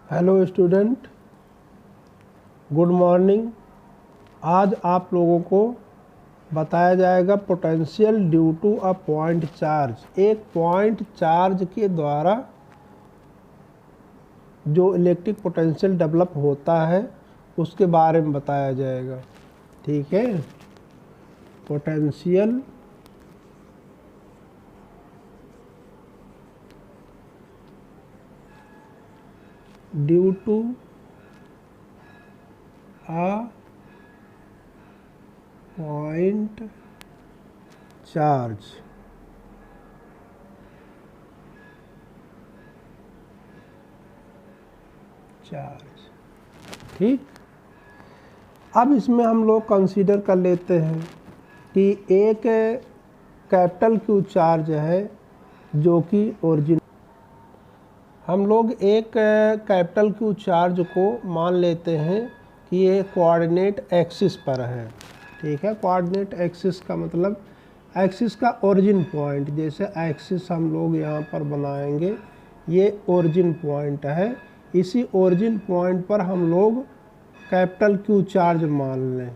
Hello student, good morning. आज आप लोगों को बताया जाएगा potential due to a point charge. एक पॉइंट चार्ज के द्वारा जो इलेक्ट्रिक पोटेंशियल डेवलप होता है उसके बारे में बताया जाएगा। ठीक है, potential due to a point charge। ठीक, अब इसमें हम लोग कंसीडर कर लेते हैं कि एक कैपिटल क्यू चार्ज है जो कि ओरिजिन। हम लोग एक कैपिटल क्यू चार्ज को मान लेते हैं कि ये कोऑर्डिनेट एक्सिस पर है। ठीक है, कोऑर्डिनेट एक्सिस का मतलब एक्सिस का ओरिजिन पॉइंट। जैसे एक्सिस हम लोग यहाँ पर बनाएंगे, ये ओरिजिन पॉइंट है। इसी ओरिजिन पॉइंट पर हम लोग कैपिटल क्यू चार्ज मान लें।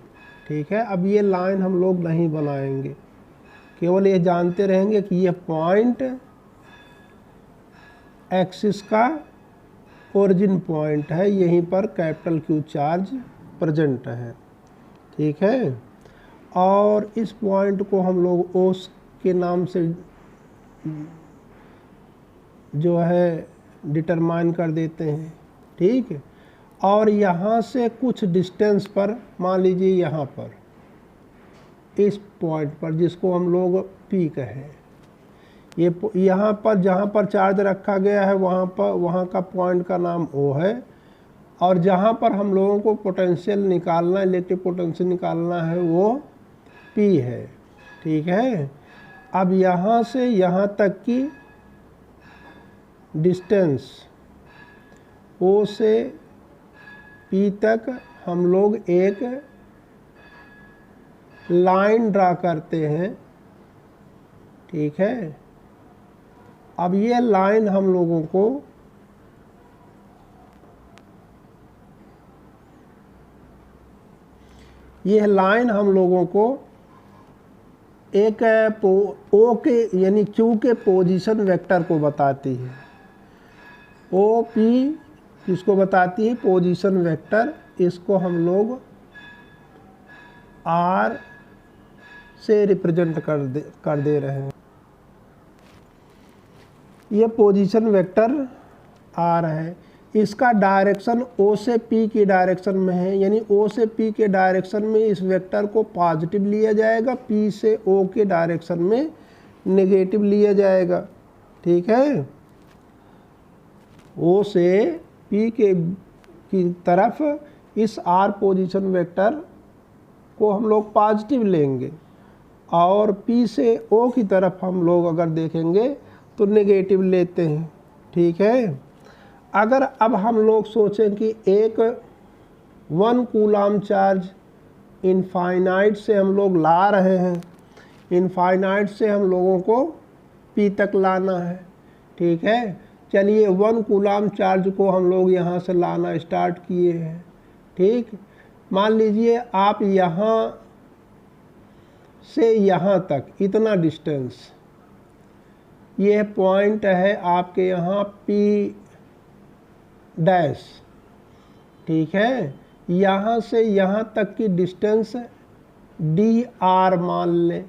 ठीक है, अब ये लाइन हम लोग नहीं बनाएंगे, केवल ये जानते रहेंगे कि ये पॉइंट एक्सिस का ओरिजिन पॉइंट है, यहीं पर कैपिटल क्यू चार्ज प्रेजेंट है। ठीक है, और इस पॉइंट को हम लोग ओ के नाम से जो है डिटरमाइन कर देते हैं। ठीक है, और यहाँ से कुछ डिस्टेंस पर, मान लीजिए यहाँ पर इस पॉइंट पर जिसको हम लोग पी कहें, ये यहाँ पर जहाँ पर चार्ज रखा गया है वहाँ का पॉइंट का नाम ओ है, और जहाँ पर हम लोगों को पोटेंशियल निकालना, इलेक्ट्रिक पोटेंशियल निकालना है, वो पी है। ठीक है, अब यहाँ से यहाँ तक की डिस्टेंस ओ से पी तक हम लोग एक लाइन ड्रा करते हैं। ठीक है, अब ये लाइन हम लोगों को एक ओ के यानी क्यू के पोजीशन वेक्टर को बताती है। ओ पी किसको बताती है? Position vector. इसको हम लोग आर से रिप्रेजेंट कर दे रहे हैं। ये पोजीशन वेक्टर आर है, इसका डायरेक्शन ओ से पी की डायरेक्शन में है, यानी ओ से पी के डायरेक्शन में इस वेक्टर को पॉजिटिव लिया जाएगा, पी से ओ के डायरेक्शन में नेगेटिव लिया जाएगा। ठीक है, ओ से पी की तरफ इस आर पोजीशन वेक्टर को हम लोग पॉजिटिव लेंगे, और पी से ओ की तरफ हम लोग अगर देखेंगे तो नेगेटिव लेते हैं। ठीक है, अगर अब हम लोग सोचें कि एक 1 कूलम चार्ज इनफाइनाइट से हम लोग ला रहे हैं, इनफाइनाइट से हम लोगों को पी तक लाना है। ठीक है, चलिए 1 कूलम चार्ज को हम लोग यहाँ से लाना स्टार्ट किए हैं। ठीक, मान लीजिए आप यहाँ से यहाँ तक इतना डिस्टेंस, ये पॉइंट है आपके यहाँ पी डैश। ठीक है, यहाँ से यहाँ तक की डिस्टेंस डी आर मान लें।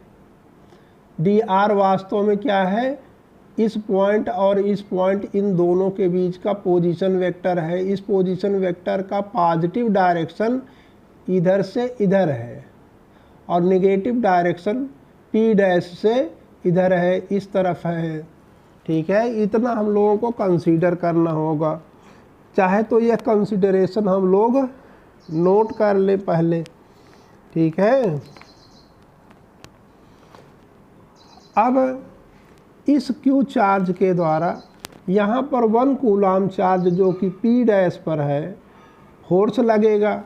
डी आर वास्तव में क्या है? इस पॉइंट और इस पॉइंट, इन दोनों के बीच का पोजीशन वेक्टर है। इस पोजीशन वेक्टर का पॉजिटिव डायरेक्शन इधर से इधर है, और नेगेटिव डायरेक्शन पी डैश से इधर है, इस तरफ है। ठीक है, इतना हम लोगों को कंसीडर करना होगा। चाहे तो यह कंसीडरेशन हम लोग नोट कर ले पहले। ठीक है, अब इस क्यू चार्ज के द्वारा यहाँ पर 1 कूलम चार्ज जो कि पी डैश पर है, फोर्स लगेगा।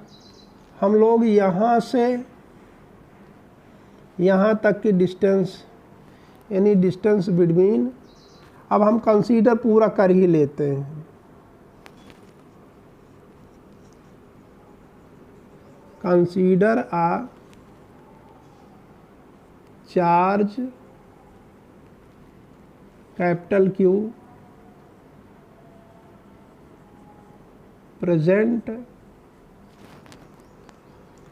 हम लोग यहाँ से यहाँ तक की डिस्टेंस, यानी डिस्टेंस बिटवीन, अब हम कंसीडर पूरा कर ही लेते हैं। Consider a charge capital Q present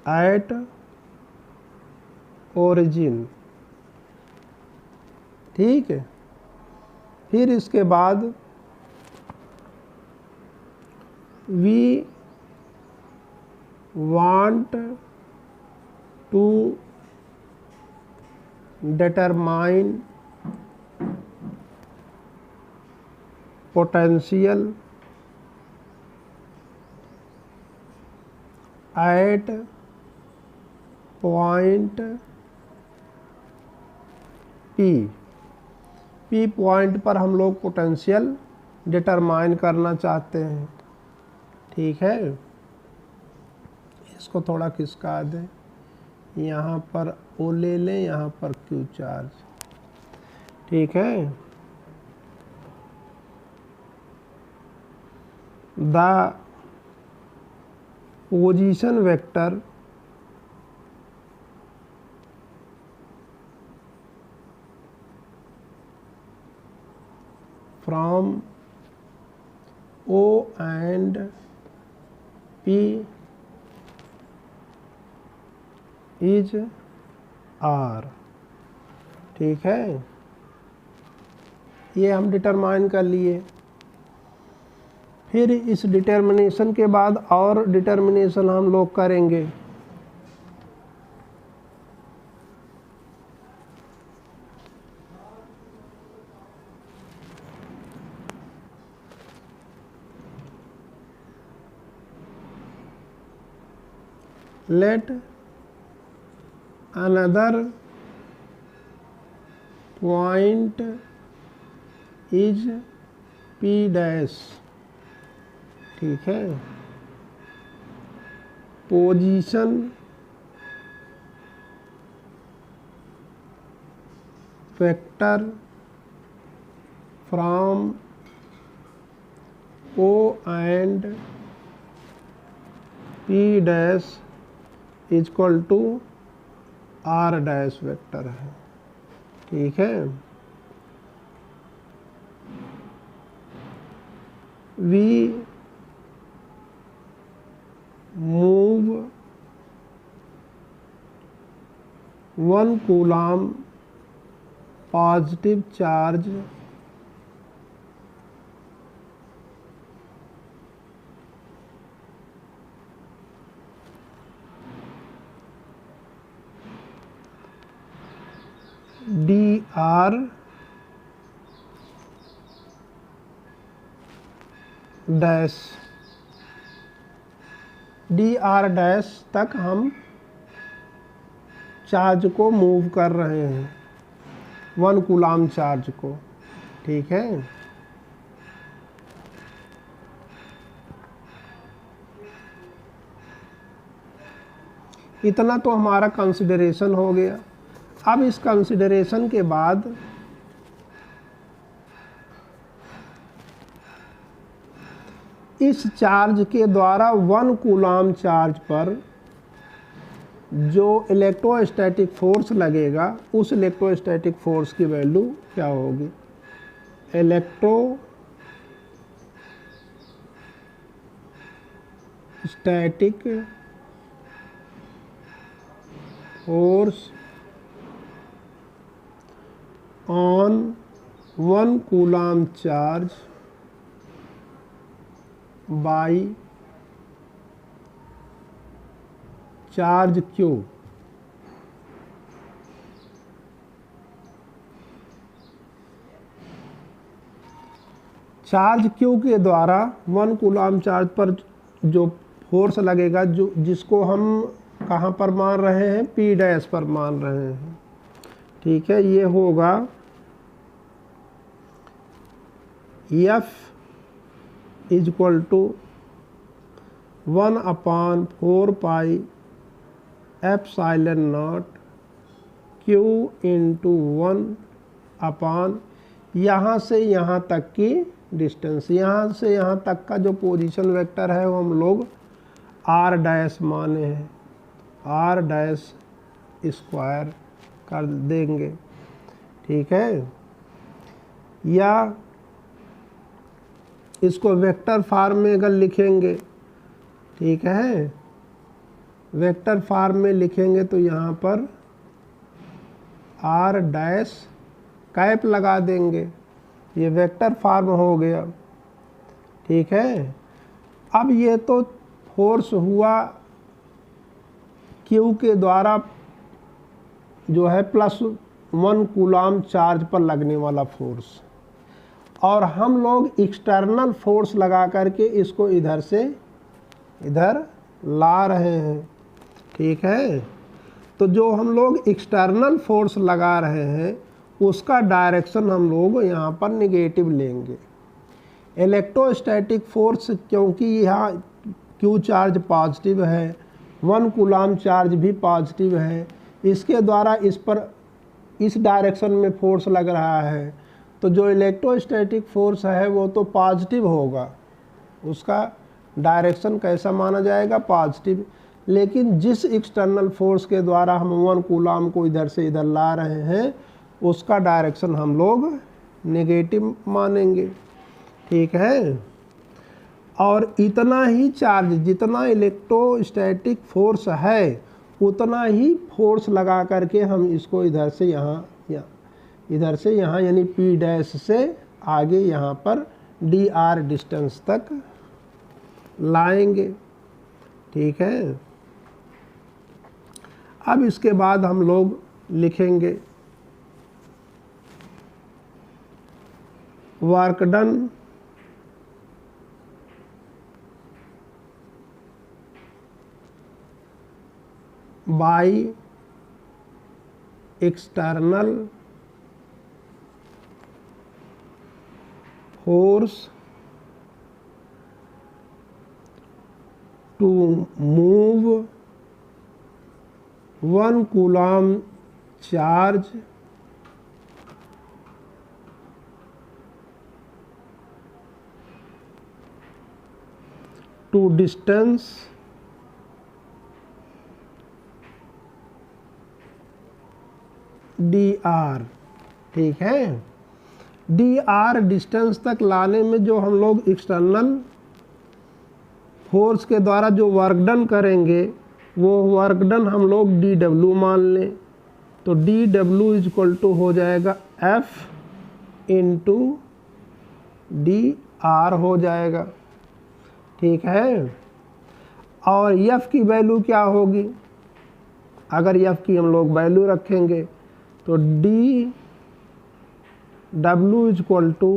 at origin। ठीक है, फिर इसके बाद we want to determine potential at point P point पर हम लोग पोटेंशियल डिटरमाइन करना चाहते हैं। ठीक है, इसको थोड़ा खिसका दें, यहाँ पर O ले लें, यहाँ पर Q चार्ज। ठीक है, the position vector from O and P is R। ठीक है, ये हम डिटरमाइन कर लिए। फिर इस डिटर्मिनेशन के बाद और डिटर्मिनेशन हम लोग करेंगे। Let another point is P dash। ठीक है, position vector from O and P dash is equal to R dash vector है। ठीक है, we move 1 coulomb positive charge dr dash तक हम चार्ज को मूव कर रहे हैं, 1 कूलम चार्ज को। ठीक है, इतना तो हमारा कंसिडरेशन हो गया। अब इस कंसिडरेशन के बाद इस चार्ज के द्वारा 1 कूलम चार्ज पर जो इलेक्ट्रोस्टैटिक फोर्स लगेगा, उस इलेक्ट्रोस्टैटिक फोर्स की वैल्यू क्या होगी? Electrostatic force on 1 coulomb charge by charge Q। Charge Q के द्वारा 1 कूलम चार्ज पर जो फोर्स लगेगा, जो जिसको हम कहाँ पर मान रहे हैं? P डैश पर मान रहे हैं। ठीक है, ये होगा F is equal to 1/4 pi epsilon naught Q into 1/, यहाँ से यहाँ तक की डिस्टेंस, यहाँ से यहाँ तक का जो पोजीशन वेक्टर है वो हम लोग R डैश माने हैं। आर डैश स्क्वायर कर देंगे, ठीक है। या इसको वेक्टर फॉर्म में अगर लिखेंगे, ठीक है, वेक्टर फॉर्म में लिखेंगे तो यहाँ पर आर डैश कैप लगा देंगे, ये वेक्टर फॉर्म हो गया, ठीक है। अब ये तो फोर्स हुआ क्यू के द्वारा जो है +1 कूलम्ब चार्ज पर लगने वाला फोर्स, और हम लोग एक्सटर्नल फोर्स लगा करके इसको इधर से इधर ला रहे हैं, ठीक है। तो जो हम लोग एक्सटर्नल फोर्स लगा रहे हैं उसका डायरेक्शन हम लोग यहाँ पर निगेटिव लेंगे। इलेक्ट्रोस्टैटिक फोर्स, क्योंकि यहाँ क्यू चार्ज पॉजिटिव है, 1 कूलम्ब चार्ज भी पॉजिटिव है, इसके द्वारा इस पर इस डायरेक्शन में फोर्स लग रहा है, तो जो इलेक्ट्रोस्टैटिक फोर्स है वो तो पॉजिटिव होगा, उसका डायरेक्शन कैसा माना जाएगा, पॉजिटिव। लेकिन जिस एक्सटर्नल फोर्स के द्वारा हम 1 कूलम्ब को इधर से इधर ला रहे हैं उसका डायरेक्शन हम लोग नेगेटिव मानेंगे, ठीक है। और इतना ही चार्ज, जितना इलेक्ट्रोस्टैटिक फोर्स है उतना ही फोर्स लगा करके हम इसको इधर से यहाँ इधर से यहाँ यानी P डैश से आगे यहाँ पर dr डिस्टेंस तक लाएंगे, ठीक है। अब इसके बाद हम लोग लिखेंगे work done by external force to move 1 coulomb charge to distance dr, ठीक है। dr डिस्टेंस तक लाने में जो हम लोग एक्सटर्नल फोर्स के द्वारा जो वर्क डन करेंगे वो वर्क डन हम लोग dw मान लें, तो dw इक्वल टू हो जाएगा F इंटू dr हो जाएगा, ठीक है। और F की वैल्यू क्या होगी, अगर F की हम लोग वैल्यू रखेंगे तो dw equal to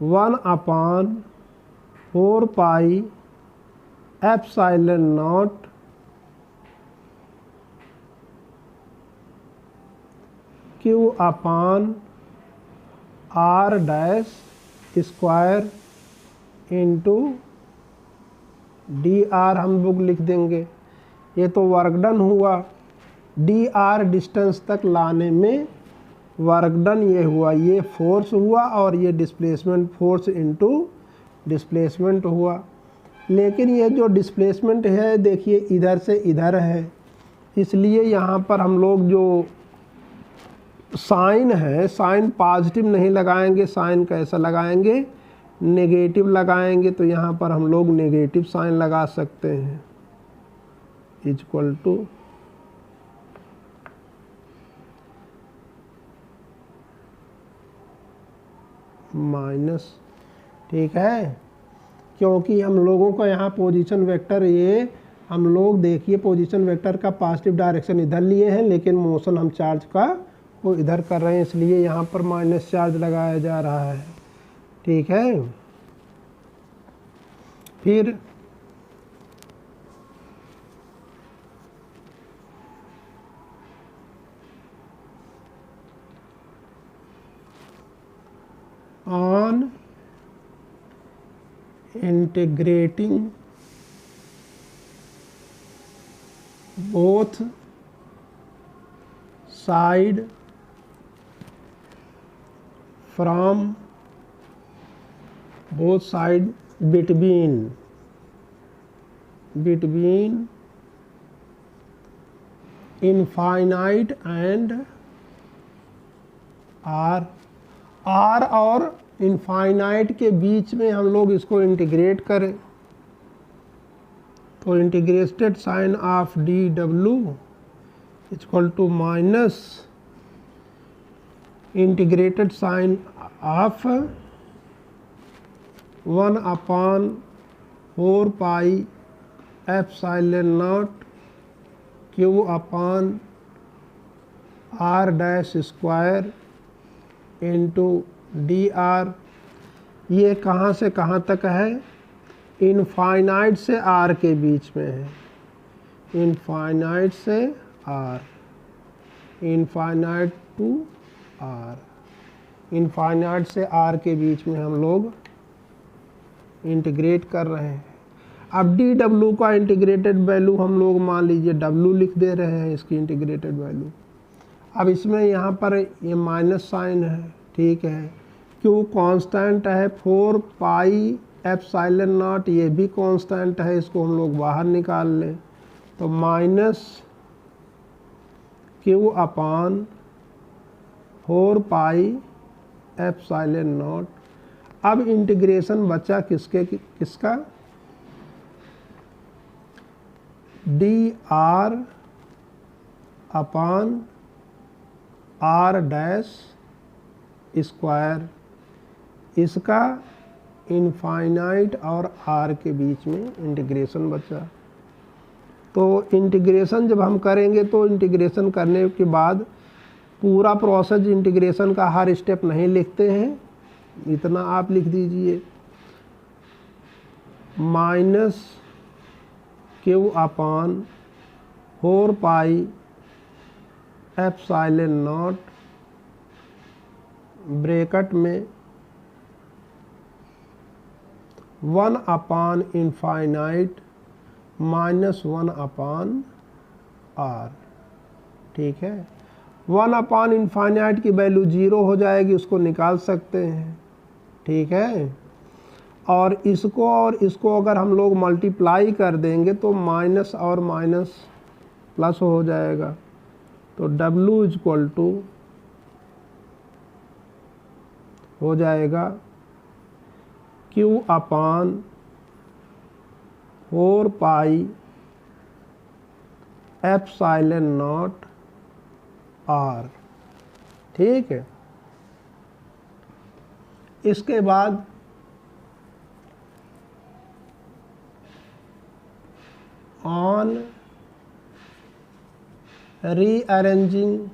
1/4 pi epsilon naught Q upon R dash square into dr हम लोग लिख देंगे। ये तो वर्क डन हुआ, dr डिस्टेंस तक लाने में वर्क डन ये हुआ, ये फोर्स हुआ और ये डिस्प्लेसमेंट फोर्स इनटू डिस्प्लेसमेंट हुआ। लेकिन ये जो डिस्प्लेसमेंट है देखिए इधर से इधर है, इसलिए यहाँ पर हम लोग जो साइन है, साइन पॉजिटिव नहीं लगाएंगे, साइन कैसा लगाएंगे, नेगेटिव लगाएंगे। तो यहाँ पर हम लोग नेगेटिव साइन लगा सकते हैं, इक्वल टू माइनस, ठीक है। क्योंकि हम लोगों का यहाँ पोजीशन वेक्टर, ये हम लोग देखिए पोजीशन वेक्टर का पॉजिटिव डायरेक्शन इधर लिए हैं, लेकिन मोशन हम चार्ज का वो इधर कर रहे हैं, इसलिए यहाँ पर माइनस चार्ज लगाया जा रहा है, ठीक है। फिर on integrating both side from both side between infinite and R. R और इनफाइनाइट के बीच में हम लोग इसको इंटीग्रेट करें तो integrated sign of D W equal to minus integrated sign of 1/4 pi epsilon naught Q upon R dash square into D R. ये कहाँ से कहाँ तक है? इनफाइनाइट से आर के बीच में है। इनफाइनाइट से R, infinite to R, infinite से आर के बीच में हम लोग इंटीग्रेट कर रहे हैं। अब डी डब्ल्यू का इंटीग्रेटेड वैल्यू हम लोग मान लीजिए डब्ल्यू लिख दे रहे हैं, इसकी इंटीग्रेटेड वैल्यू। अब इसमें यहाँ पर ये माइनस साइन है, ठीक है। क्यू कांस्टेंट है, 4 पाई एप्सिलॉन नॉट, ये भी कांस्टेंट है, इसको हम लोग बाहर निकाल लें तो minus Q upon 4 pi epsilon naught. अब इंटीग्रेशन बचा किसका? D R upon R dash square. इसका इनफाइनाइट और आर के बीच में इंटीग्रेशन बचा। तो इंटीग्रेशन जब हम करेंगे तो इंटीग्रेशन करने के बाद पूरा प्रोसेस इंटीग्रेशन का हर स्टेप नहीं लिखते हैं, इतना आप लिख दीजिए minus Q upon 4 pi epsilon not bracket में 1 अपान इनफाइनाइट माइनस 1 अपान आर, ठीक है। 1 अपान इनफाइनाइट की वैल्यू 0 हो जाएगी, उसको निकाल सकते हैं, ठीक है। और इसको अगर हम लोग मल्टीप्लाई कर देंगे तो माइनस और माइनस प्लस हो जाएगा। तो W इक्वल टू हो जाएगा Q upon 4 pi epsilon naught R, ठीक है। इसके बाद ऑन रीअरेंजिंग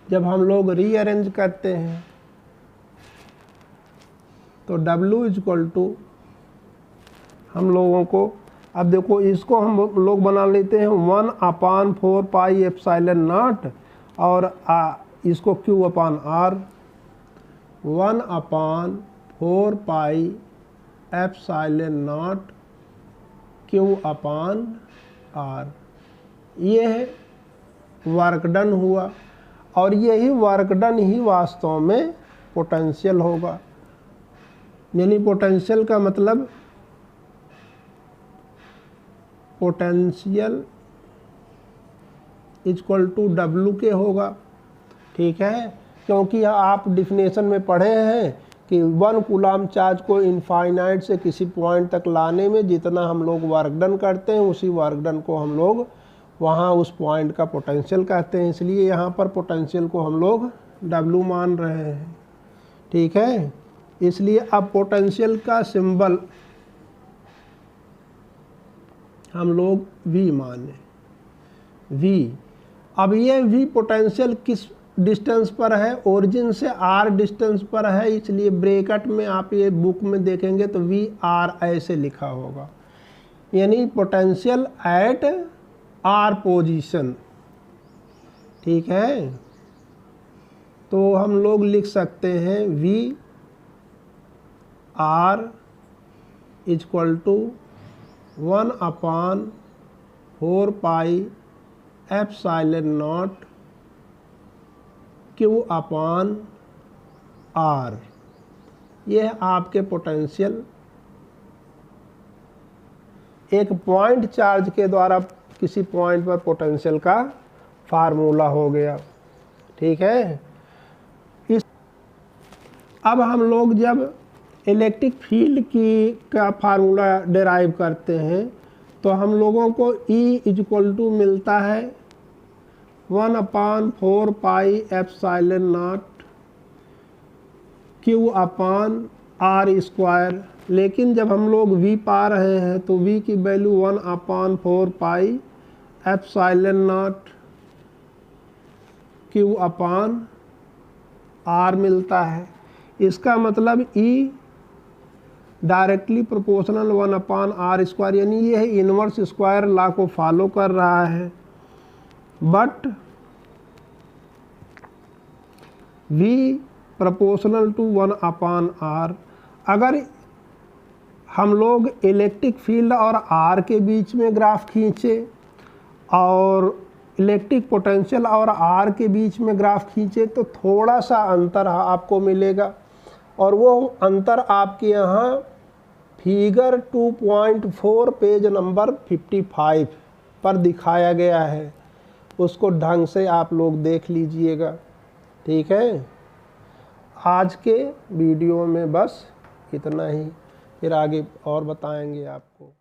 जब हम लोग रीअरेंज करते हैं तो W इक्वल टू हम लोगों को, अब देखो इसको हम लोग बना लेते हैं 1 अपान 4 पाई एप्सिलॉन नॉट और इसको Q अपान आर। 1 upon 4 pi epsilon naught Q upon आर। ये वर्क डन हुआ और यही वर्क डन ही वास्तव में पोटेंशियल होगा। यानी पोटेंशियल का मतलब पोटेंशियल इक्वल टू W के होगा, ठीक है। क्योंकि आप डिफिनेशन में पढ़े हैं कि 1 कूलाम चार्ज को इनफाइनाइट से किसी पॉइंट तक लाने में जितना हम लोग वर्क डन करते हैं उसी वर्क डन को हम लोग वहाँ उस पॉइंट का पोटेंशियल कहते हैं। इसलिए यहाँ पर पोटेंशियल को हम लोग W मान रहे हैं, ठीक है। इसलिए अब पोटेंशियल का सिंबल हम लोग V माने, V। अब ये V पोटेंशियल किस डिस्टेंस पर है? ओरिजिन से R डिस्टेंस पर है, इसलिए ब्रैकेट में आप ये बुक में देखेंगे तो VR ऐसे लिखा होगा, यानी पोटेंशियल एट R पोजीशन, ठीक है। तो हम लोग लिख सकते हैं VR equal to 1 upon 4 pi epsilon naught Q upon R। यह आपके पोटेंशियल एक पॉइंट चार्ज के द्वारा किसी पॉइंट पर पोटेंशियल का फार्मूला हो गया। ठीक है, अब हम लोग जब इलेक्ट्रिक फील्ड की का फार्मूला डिराइव करते हैं तो हम लोगों को E मिलता है 1/4 पाई एप्सिलॉन नॉट Q/r²। लेकिन जब हम लोग V पा रहे हैं तो V की value 1/4 pi epsilon not Q/r मिलता है। इसका मतलब E डायरेक्टली प्रोपोर्शनल 1/r², यानी ये इनवर्स स्क्वायर लॉ को फॉलो कर रहा है। But V proportional to 1/r। अगर हम लोग इलेक्ट्रिक फील्ड और R के बीच में ग्राफ खींचे और इलेक्ट्रिक पोटेंशियल और R के बीच में ग्राफ खींचे तो थोड़ा सा अंतर आपको मिलेगा, और वो अंतर आपके यहाँ फिगर 2.4 पेज नंबर 55 पर दिखाया गया है। उसको ढंग से आप लोग देख लीजिएगा। ठीक है, आज के वीडियो में बस इतना ही, फिर आगे और बताएंगे आपको।